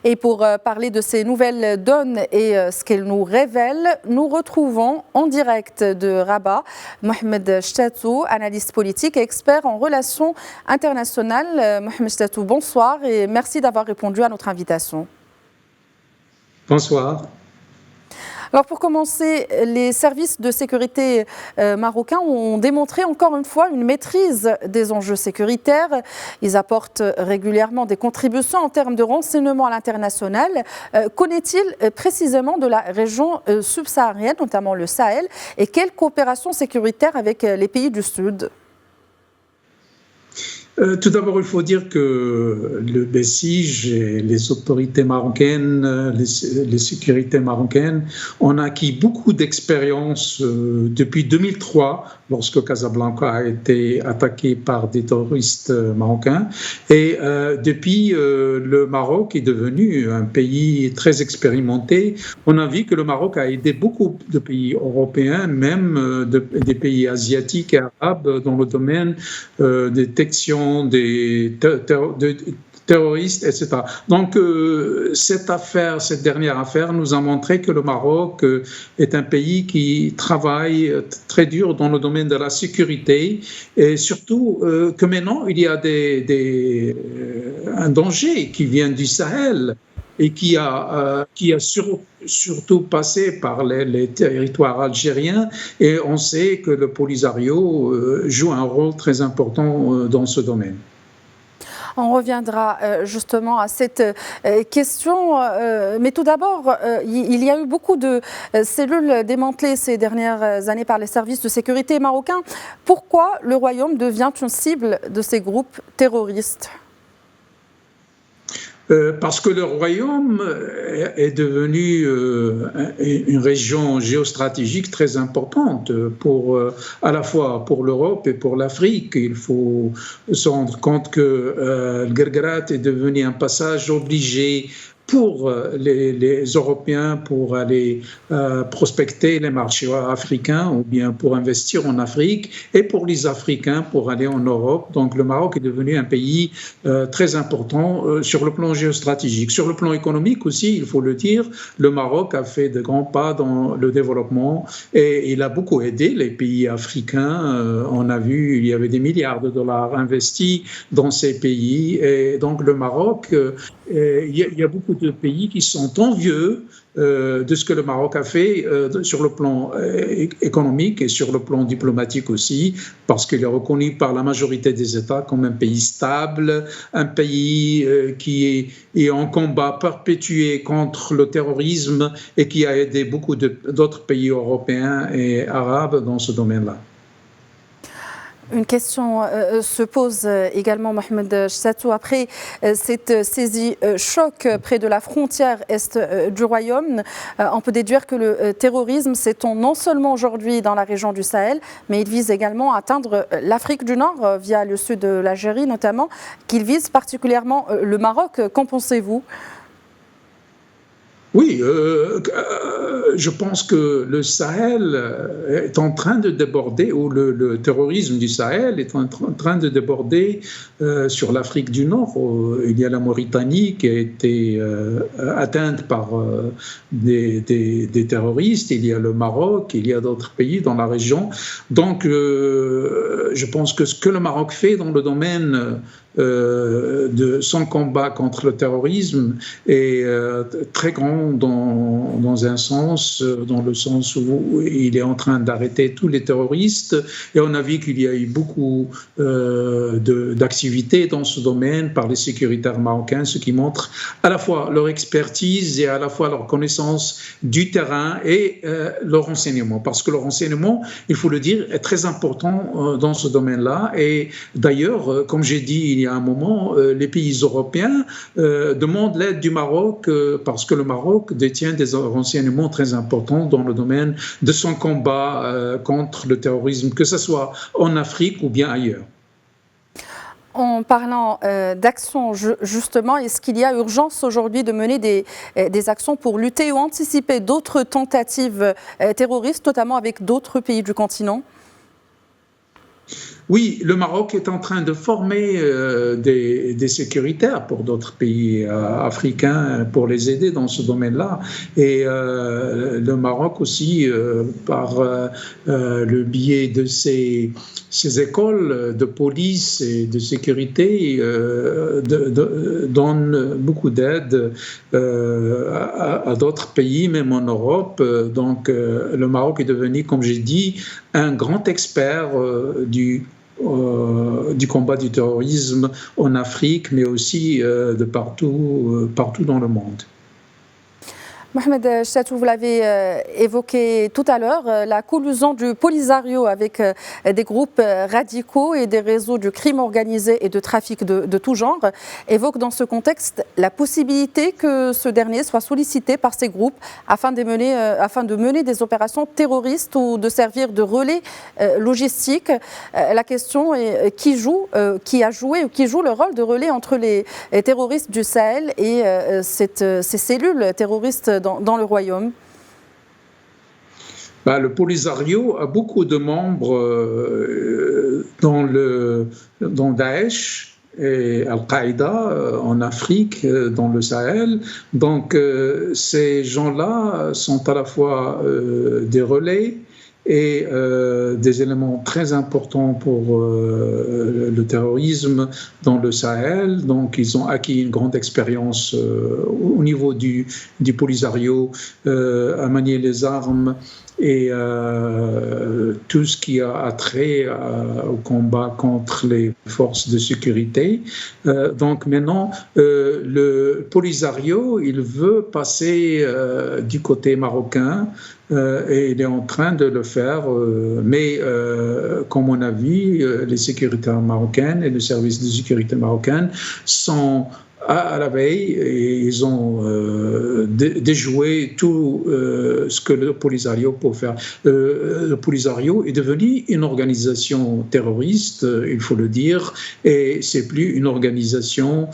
Et pour parler de ces nouvelles donnes et ce qu'elles nous révèlent, nous retrouvons en direct de Rabat Mohamed Chtatou, analyste politique et expert en relations internationales. Mohamed Chtatou, bonsoir et merci d'avoir répondu à notre invitation. Bonsoir. Alors pour commencer, les services de sécurité marocains ont démontré encore une fois une maîtrise des enjeux sécuritaires. Ils apportent régulièrement des contributions en termes de renseignement à l'international. Qu'en est-il précisément de la région subsaharienne, notamment le Sahel, et quelle coopération sécuritaire avec les pays du Sud ? Tout d'abord, il faut dire que le BSIJ et les autorités marocaines, les sécurités marocaines, ont acquis beaucoup d'expérience depuis 2003, lorsque Casablanca a été attaqué par des terroristes marocains. Et depuis, le Maroc est devenu un pays très expérimenté. On a vu que le Maroc a aidé beaucoup de pays européens, même des pays asiatiques et arabes, dans le domaine de détection des terroristes, etc. Donc, cette dernière affaire nous a montré que le Maroc est un pays qui travaille très dur dans le domaine de la sécurité et surtout que maintenant, il y a un danger qui vient du Sahel et qui a surtout passé par les territoires algériens, et on sait que le Polisario joue un rôle très important dans ce domaine. On reviendra justement à cette question, mais tout d'abord, il y a eu beaucoup de cellules démantelées ces dernières années par les services de sécurité marocains. Pourquoi le Royaume devient une cible de ces groupes terroristes ? Parce que le Royaume est devenu une région géostratégique très importante à la fois pour l'Europe et pour l'Afrique. Il faut se rendre compte que le Guerguerat est devenu un passage obligé pour les Européens pour aller prospecter les marchés africains ou bien pour investir en Afrique, et pour les Africains pour aller en Europe. Donc le Maroc est devenu un pays très important sur le plan géostratégique. Sur le plan économique aussi, il faut le dire, le Maroc a fait de grands pas dans le développement et il a beaucoup aidé les pays africains. On a vu, il y avait des milliards de dollars investis dans ces pays, et donc le Maroc, il y a beaucoup de pays qui sont envieux de ce que le Maroc a fait sur le plan économique et sur le plan diplomatique aussi, parce qu'il est reconnu par la majorité des États comme un pays stable, un pays qui est en combat perpétué contre le terrorisme et qui a aidé beaucoup d'autres pays européens et arabes dans ce domaine-là. Une question se pose également, Mohamed Chtatou, après cette saisie choc près de la frontière est du Royaume. On peut déduire que le terrorisme s'étend non seulement aujourd'hui dans la région du Sahel, mais il vise également à atteindre l'Afrique du Nord via le sud de l'Algérie notamment, qu'il vise particulièrement le Maroc. Qu'en pensez-vous ? Oui, je pense que le Sahel est en train de déborder, ou le terrorisme du Sahel est en train de déborder sur l'Afrique du Nord. Il y a la Mauritanie qui a été atteinte par des terroristes, il y a le Maroc, il y a d'autres pays dans la région. Donc, je pense que ce que le Maroc fait dans le domaine de son combat contre le terrorisme est très grand dans un sens, dans le sens où il est en train d'arrêter tous les terroristes, et on a vu qu'il y a eu beaucoup d'activités dans ce domaine par les sécuritaires marocains, ce qui montre à la fois leur expertise et à la fois leur connaissance du terrain et leur renseignement, parce que le renseignement, il faut le dire, est très important dans ce domaine-là. Et d'ailleurs, comme j'ai dit il y a un moment, les pays européens demandent l'aide du Maroc parce que le Maroc détient des renseignements très importants dans le domaine de son combat contre le terrorisme, que ce soit en Afrique ou bien ailleurs. En parlant d'actions, justement, est-ce qu'il y a urgence aujourd'hui de mener des actions pour lutter ou anticiper d'autres tentatives terroristes, notamment avec d'autres pays du continent ? Oui, le Maroc est en train de former des sécuritaires pour d'autres pays africains pour les aider dans ce domaine-là. Et le Maroc aussi, par le biais de ses écoles de police et de sécurité, donne beaucoup d'aide à d'autres pays, même en Europe. Donc, le Maroc est devenu, comme j'ai dit, un grand expert du combat du terrorisme en Afrique, mais aussi de partout dans le monde. Mohamed Chtatou, vous l'avez évoqué tout à l'heure, la collusion du Polisario avec des groupes radicaux et des réseaux de crime organisé et de trafic de tout genre évoque dans ce contexte la possibilité que ce dernier soit sollicité par ces groupes afin de mener des opérations terroristes ou de servir de relais logistique. La question est qui joue le rôle de relais entre les terroristes du Sahel et ces cellules terroristes dans le royaume? Le Polisario a beaucoup de membres dans Daesh et Al-Qaïda en Afrique, dans le Sahel. Donc ces gens-là sont à la fois des relais et des éléments très importants pour le terrorisme dans le Sahel. Donc, ils ont acquis une grande expérience au niveau du Polisario à manier les armes et tout ce qui a trait au combat contre les forces de sécurité. Donc maintenant, le Polisario, il veut passer du côté marocain et il est en train de le faire, mais comme on a vu, les sécurités marocaines et le service de sécurité marocain sont à la veille et ils ont déjoué tout ce que le Polisario peut faire. Le Polisario est devenu une organisation terroriste, il faut le dire, et c'est plus une organisation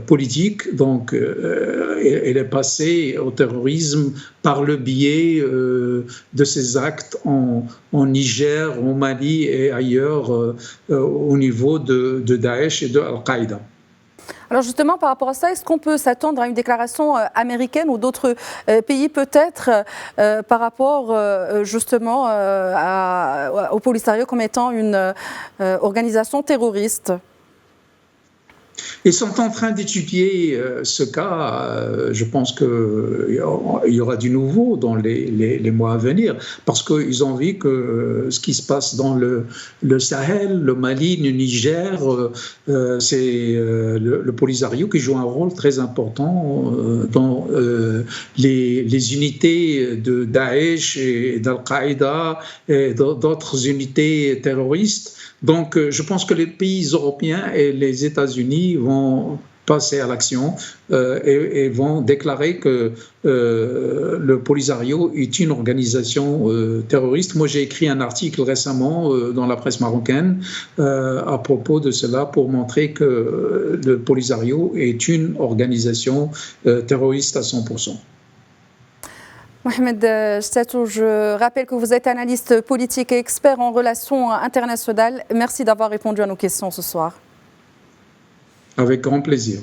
politique. Donc, elle est passée au terrorisme par le biais de ses actes en Niger, au Mali et ailleurs au niveau de Daesh et de Al-Qaïda. Alors justement, par rapport à ça, est-ce qu'on peut s'attendre à une déclaration américaine ou d'autres pays peut-être par rapport justement au Polisario comme étant une organisation terroriste ? Ils sont en train d'étudier ce cas. Je pense qu'il y aura du nouveau dans les mois à venir parce qu'ils ont vu que ce qui se passe dans le Sahel, le Mali, le Niger, c'est le Polisario qui joue un rôle très important dans les unités de Daesh et d'Al-Qaïda et d'autres unités terroristes. Donc, je pense que les pays européens et les États-Unis vont passer à l'action et vont déclarer que le Polisario est une organisation terroriste. Moi, j'ai écrit un article récemment dans la presse marocaine à propos de cela pour montrer que le Polisario est une organisation terroriste à 100%. Mohamed Chtatou, je rappelle que vous êtes analyste politique et expert en relations internationales. Merci d'avoir répondu à nos questions ce soir. Avec grand plaisir.